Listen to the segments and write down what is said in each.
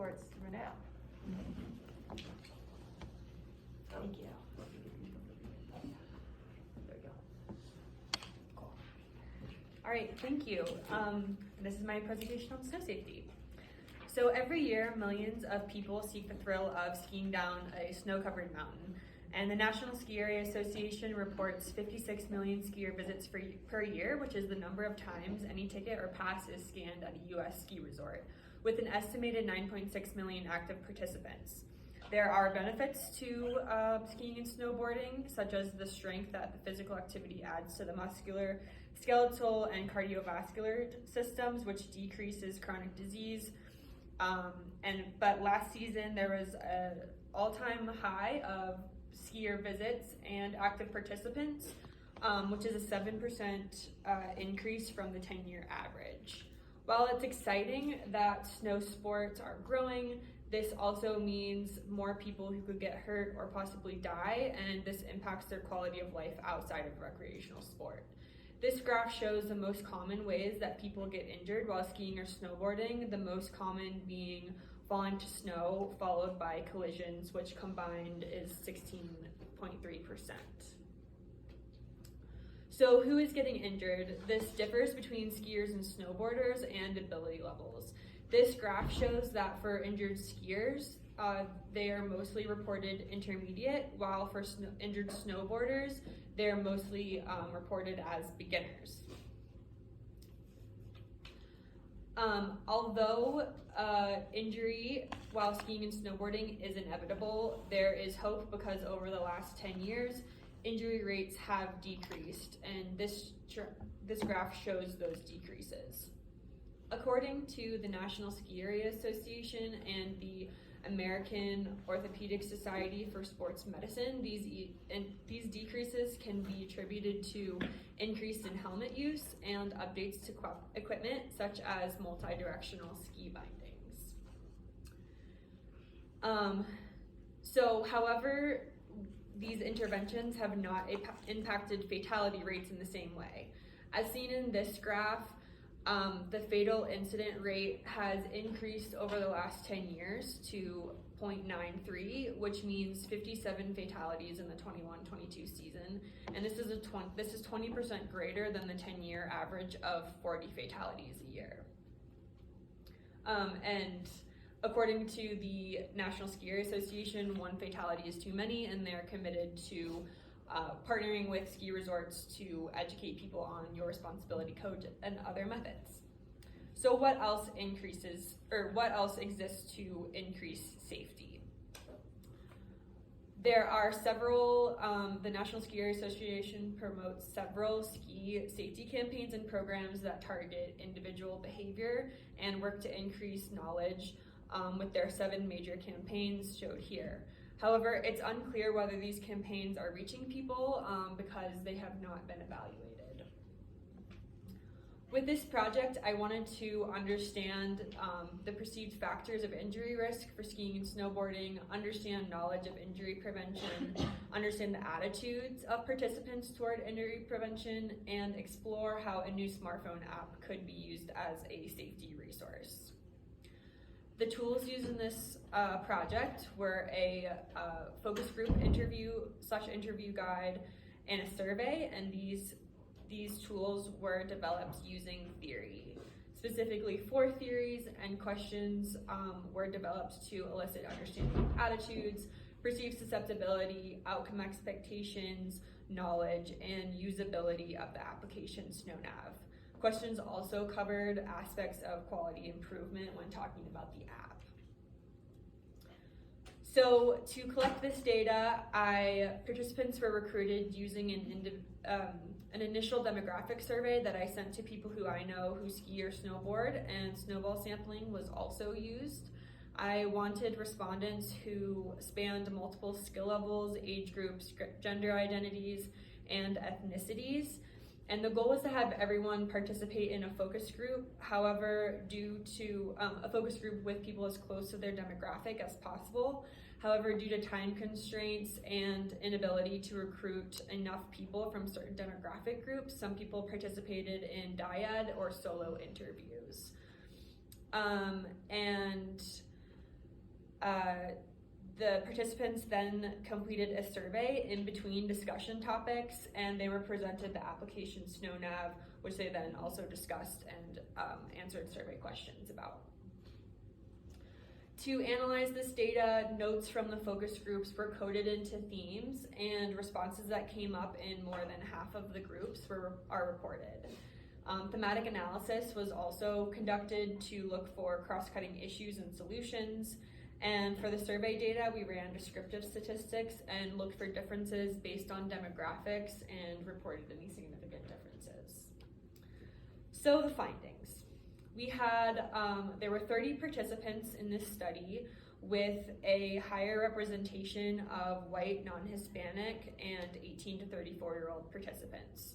reports to Renee. Thank you. There we go. Cool. All right, thank you. This is my presentation on snow safety. So every year, millions of people seek the thrill of skiing down a snow-covered mountain. And the National Ski Area Association reports 56 million skier visits per year, which is the number of times any ticket or pass is scanned at a U.S. ski resort, with an estimated 9.6 million active participants. There are benefits to skiing and snowboarding, such as the strength that the physical activity adds to the muscular, skeletal, and cardiovascular systems, which decreases chronic disease. But last season, there was an all-time high of skier visits and active participants, which is a 7% increase from the 10-year average. While it's exciting that snow sports are growing, this also means more people who could get hurt or possibly die, and this impacts their quality of life outside of recreational sport. This graph shows the most common ways that people get injured while skiing or snowboarding, the most common being falling to snow, followed by collisions, which combined is 16.3%. So who is getting injured? This differs between skiers and snowboarders and ability levels. This graph shows that for injured skiers, they are mostly reported intermediate, while for injured snowboarders, they're mostly reported as beginners. Although injury while skiing and snowboarding is inevitable, there is hope because over the last 10 years, injury rates have decreased, and this graph shows those decreases. According to the National Ski Area Association and the American Orthopedic Society for Sports Medicine, these decreases can be attributed to increase in helmet use and updates to equipment such as multi-directional ski bindings. However, these interventions have not impacted fatality rates in the same way. As seen in this graph, the fatal incident rate has increased over the last 10 years to 0.93, which means 57 fatalities in the 21-22 season, and this is 20% greater than the 10-year average of 40 fatalities a year. And according to the National Ski Area Association, one fatality is too many, and they're committed to partnering with ski resorts to educate people on your responsibility code and other methods. So what else exists to increase safety? There are several, the National Ski Area Association promotes several ski safety campaigns and programs that target individual behavior and work to increase knowledge with their 7 major campaigns showed here. However, it's unclear whether these campaigns are reaching people because they have not been evaluated. With this project, I wanted to understand the perceived factors of injury risk for skiing and snowboarding, understand knowledge of injury prevention, understand the attitudes of participants toward injury prevention, and explore how a new smartphone app could be used as a safety resource. The tools used in this project were a focus group interview guide and a survey, and these tools were developed using theory. Specifically, 4 theories and questions were developed to elicit understanding of attitudes, perceived susceptibility, outcome expectations, knowledge, and usability of the application Snonav. Questions also covered aspects of quality improvement when talking about the app. So to collect this data, participants were recruited using an initial demographic survey that I sent to people who I know who ski or snowboard, and snowball sampling was also used. I wanted respondents who spanned multiple skill levels, age groups, gender identities, and ethnicities. And the goal was to have everyone participate in a focus group. However, due to a focus group with people as close to their demographic as possible. However, due to time constraints and inability to recruit enough people from certain demographic groups, some people participated in dyad or solo interviews. And the participants then completed a survey in between discussion topics, and they were presented the application Snonav, which they then also discussed and answered survey questions about. To analyze this data, notes from the focus groups were coded into themes, and responses that came up in more than half of the groups are reported. Thematic analysis was also conducted to look for cross-cutting issues and solutions. And for the survey data, we ran descriptive statistics and looked for differences based on demographics and reported any significant differences. So the findings. We had, there were 30 participants in this study with a higher representation of white, non-Hispanic, and 18 to 34-year-old participants.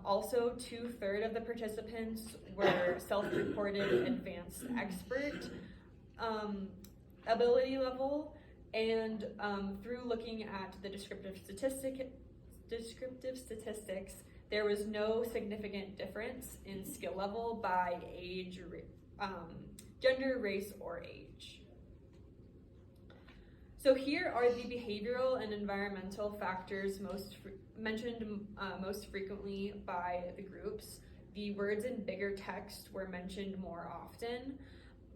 Also, 2/3 of the participants were self-reported advanced expert ability level, and through looking at the descriptive statistics, there was no significant difference in skill level by age, gender, race, or age. So here are the behavioral and environmental factors mentioned most frequently by the groups. The words in bigger text were mentioned more often.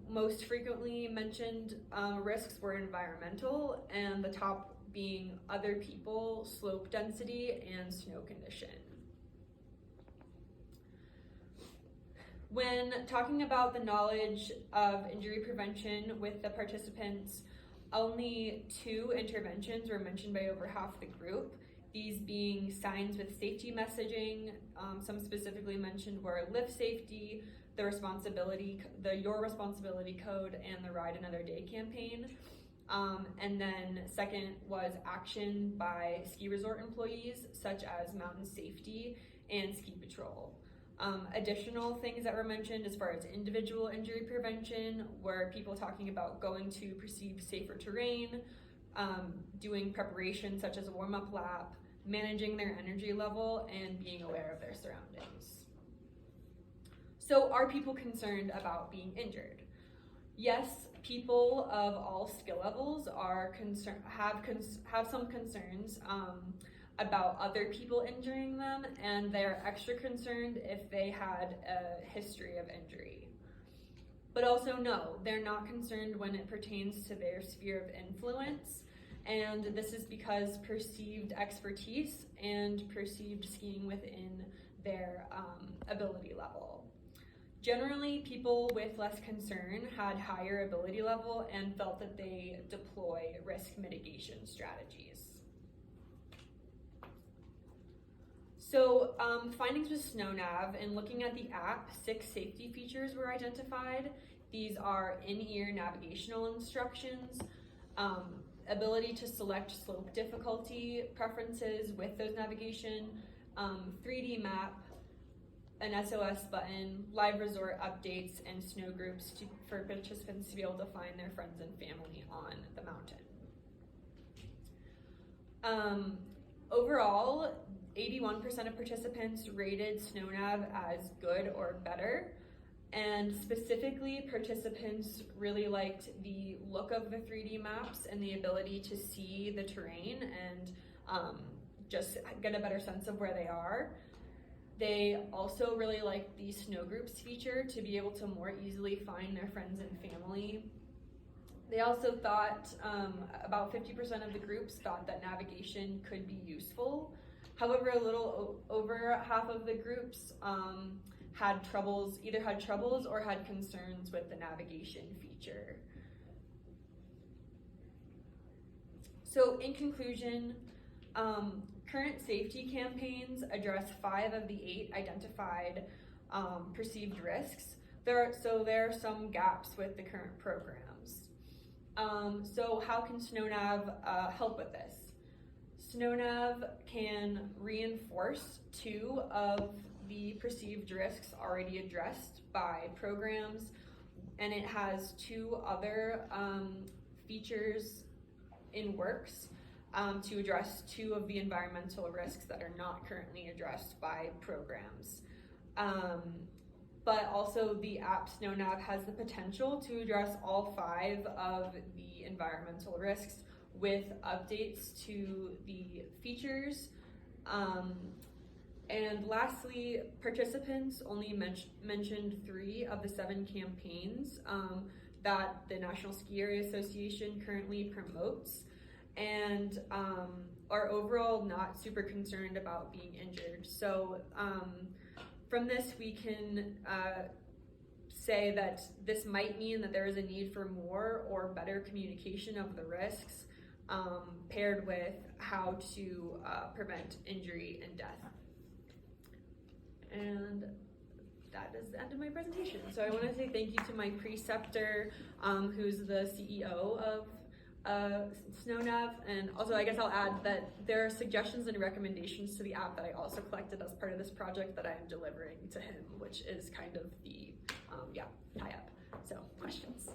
Most frequently mentioned risks were environmental, and the top being other people, slope density, and snow condition. When talking about the knowledge of injury prevention with the participants, only 2 interventions were mentioned by over half the group, these being signs with safety messaging. Some specifically mentioned were lift safety, the Your Responsibility Code, and the Ride Another Day campaign. And then second was action by ski resort employees, such as mountain safety and ski patrol. Additional things that were mentioned as far as individual injury prevention were people talking about going to perceived safer terrain, doing preparation such as a warm-up lap, managing their energy level, and being aware of their surroundings. So are people concerned about being injured? Yes, people of all skill levels are have some concerns about other people injuring them, and they're extra concerned if they had a history of injury. But also no, they're not concerned when it pertains to their sphere of influence, and this is because perceived expertise and perceived skiing within their ability level. Generally, people with less concern had higher ability level and felt that they deploy risk mitigation strategies. So findings with Snonav, and looking at the app, 6 safety features were identified. These are in-ear navigational instructions, ability to select slope difficulty preferences with those navigation, 3D map, an SOS button, live resort updates, and snow groups for participants to be able to find their friends and family on the mountain. Overall, 81% of participants rated Snonav as good or better, and specifically participants really liked the look of the 3D maps and the ability to see the terrain and just get a better sense of where they are. They also really liked the snow groups feature to be able to more easily find their friends and family. They also thought, about 50% of the groups thought that navigation could be useful. However, a little over half of the groups either had troubles or had concerns with the navigation feature. So in conclusion, current safety campaigns address 5 of the 8 identified perceived risks. There are some gaps with the current programs. So how can Snonav help with this? Snonav can reinforce 2 of the perceived risks already addressed by programs, and it has 2 other features in works to address 2 of the environmental risks that are not currently addressed by programs. but also the app Snonav has the potential to address all 5 of the environmental risks with updates to the features. And lastly, participants only mentioned 3 of the 7 campaigns that the National Ski Area Association currently promotes, and are overall not super concerned about being injured. So from this, we can say that this might mean that there is a need for more or better communication of the risks, paired with how to prevent injury and death. And that is the end of my presentation. So I want to say thank you to my preceptor, who's the CEO of Snonav, and also I guess I'll add that there are suggestions and recommendations to the app that I also collected as part of this project that I am delivering to him, which is kind of the tie-up. So, questions?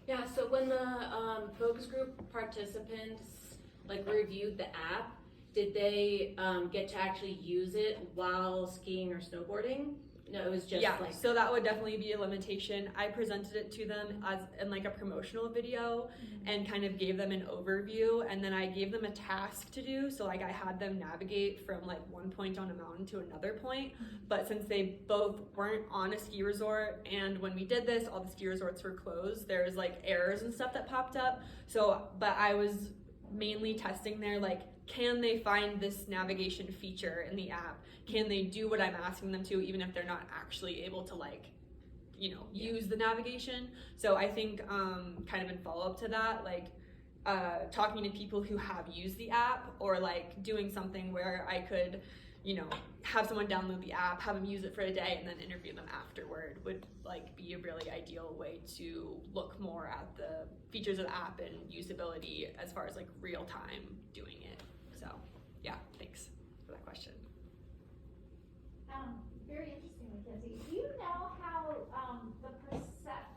Yeah, so when the focus group participants reviewed the app, did they get to actually use it while skiing or snowboarding? No, it was just so that would definitely be a limitation. I presented it to them as in a promotional video, and kind of gave them an overview, and then I gave them a task to do. So I had them navigate from one point on a mountain to another point. But since they both weren't on a ski resort, and when we did this, all the ski resorts were closed, there was errors and stuff that popped up. So, but I was mainly testing their can they find this navigation feature in the app? Can they do what I'm asking them to, even if they're not actually able to use the navigation? So I think kind of in follow-up to that, talking to people who have used the app, or doing something where I could, have someone download the app, have them use it for a day, and then interview them afterward would be a really ideal way to look more at the features of the app and usability as far as real time doing it. So yeah, thanks for that question. Very interesting, Mackenzie. Do you know how the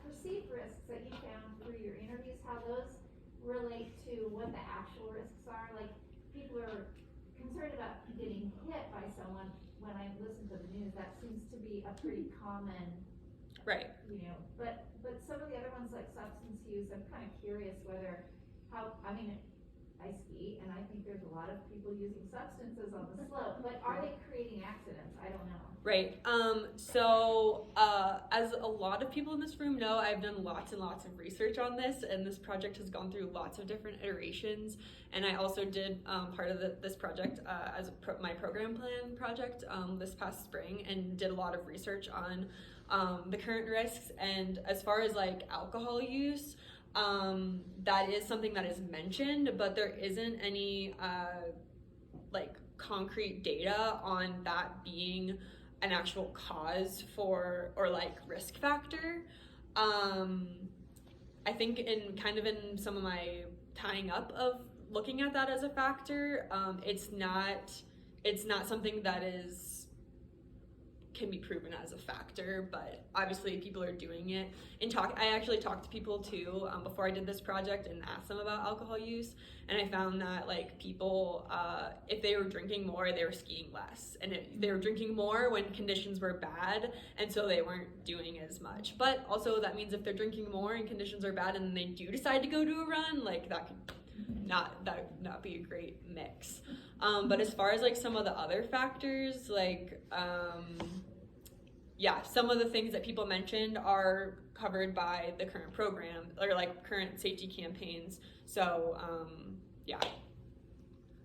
perceived risks that you found through your interviews, how those relate to what the actual risks are? People are concerned about getting hit by someone. When I listen to the news, that seems to be a pretty common, right? But some of the other ones, like substance use, I'm kind of curious I ski, and I think there's a lot of people using substances on the slope, but are they creating accidents? I don't know. Right. As a lot of people in this room know, I've done lots and lots of research on this, and this project has gone through lots of different iterations. And I also did part of this project as my program plan project this past spring, and did a lot of research on the current risks. And as far as alcohol use, that is something that is mentioned, but there isn't any concrete data on that being an actual cause for or risk factor. I think in some of my tying up of looking at that as a factor, it's not something that can be proven as a factor, but obviously people are doing it. I actually talked to people too before I did this project and asked them about alcohol use, and I found that people, if they were drinking more, they were skiing less, and they were drinking more when conditions were bad, and so they weren't doing as much. But also that means if they're drinking more and conditions are bad, and then they do decide to go to a run, that could not be a great mix. But as far as some of the other factors, some of the things that people mentioned are covered by the current program, or current safety campaigns. So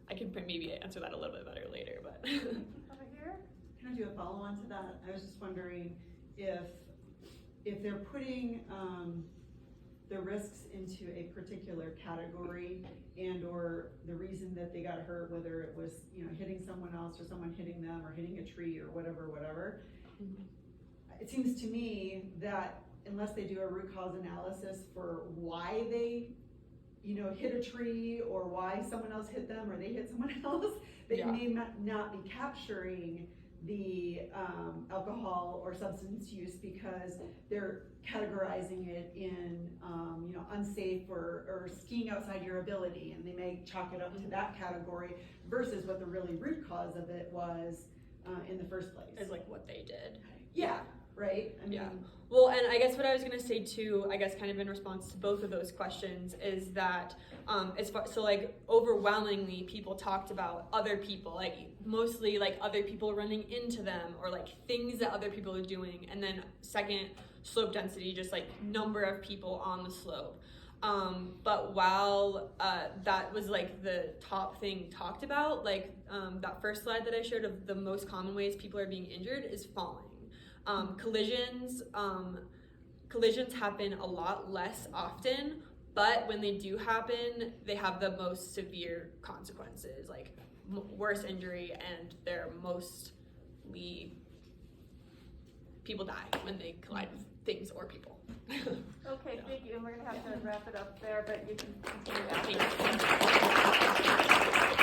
I can maybe answer that a little bit better later, but. Over here? Can I do a follow-on to that? I was just wondering if they're putting the risks into a particular category, and or the reason that they got hurt, whether it was hitting someone else, or someone hitting them, or hitting a tree, or whatever. Mm-hmm. It seems to me that unless they do a root cause analysis for why they hit a tree, or why someone else hit them, or they hit someone else, they may not be capturing the alcohol or substance use because they're categorizing it in, unsafe or skiing outside your ability, and they may chalk it up to that category versus what the really root cause of it was in the first place. Is like what they did. Yeah, right? I mean, Yeah. Well, and I guess what I was gonna say too, I guess kind of in response to both of those questions, is that overwhelmingly people talked about other people, like mostly like other people running into them or like things that other people are doing, and then second, slope density, just like number of people on the slope. But while that was like the top thing talked about, like that first slide that I showed of the most common ways people are being injured is falling. Collisions happen a lot less often, but when they do happen, they have the most severe consequences, like worse injury, and they're mostly people die when they collide with things or people. Okay, thank you, and we're gonna have to wrap it up there, but you can continue Thank after. you.